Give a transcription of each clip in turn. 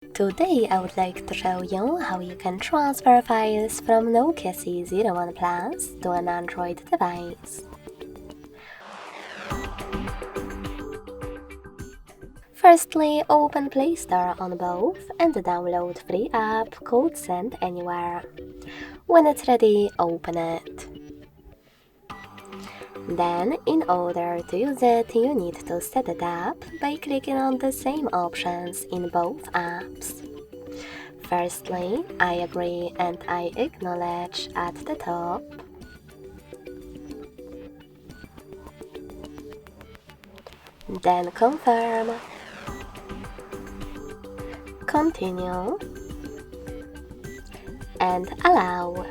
Today I would like to show you how you can transfer files from Nokia C01 Plus to an Android device. Firstly, open Play Store on both and download free app called Send Anywhere. When it's ready, open it. Then, in order to use it, you need to set it up by clicking on the same options in both apps. Firstly, I agree and I acknowledge at the top. Then confirm, continue, and allow.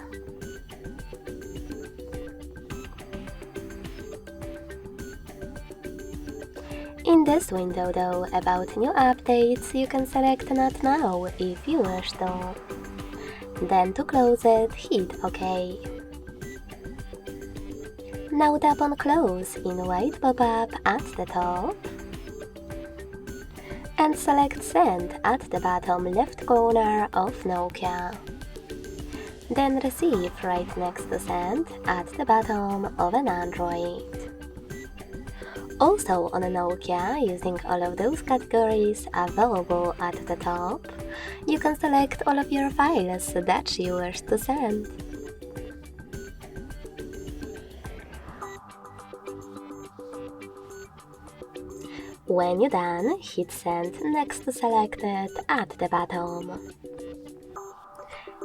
In this window though, about new updates, you can select Not Now if you wish to. Then to close it, hit OK. Now tap on Close in white pop-up at the top and select Send at the bottom left corner of Nokia. Then Receive right next to Send at the bottom of an Android. Also on a Nokia, using all of those categories available at the top, you can select all of your files that you wish to send. When you're done, hit Send next to Selected at the bottom.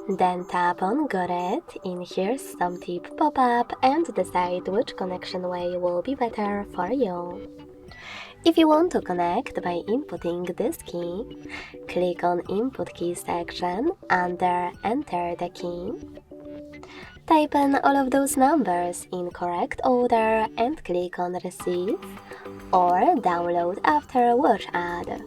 Then tap on Got it in Here's Some Tip pop-up and decide which connection way will be better for you. If you want to connect by inputting this key, click on Input Key section under Enter the key. Type in all of those numbers in correct order and click on Receive or Download after Watch Ad.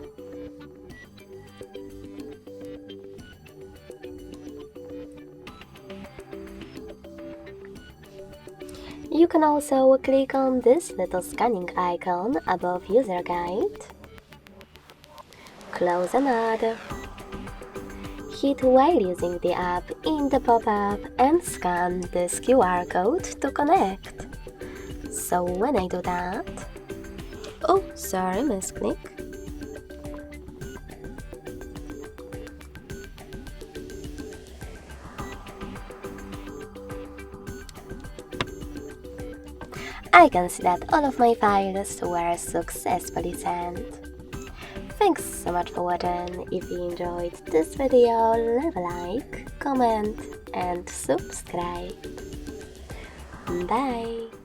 You can also click on this little scanning icon above User Guide, close an ad, hit while using the app in the pop-up and scan this QR code to connect. So when I do that… Oh, sorry, misclick. I can see that all of my files were successfully sent. Thanks so much for watching. If you enjoyed this video, leave a like, comment and subscribe. Bye!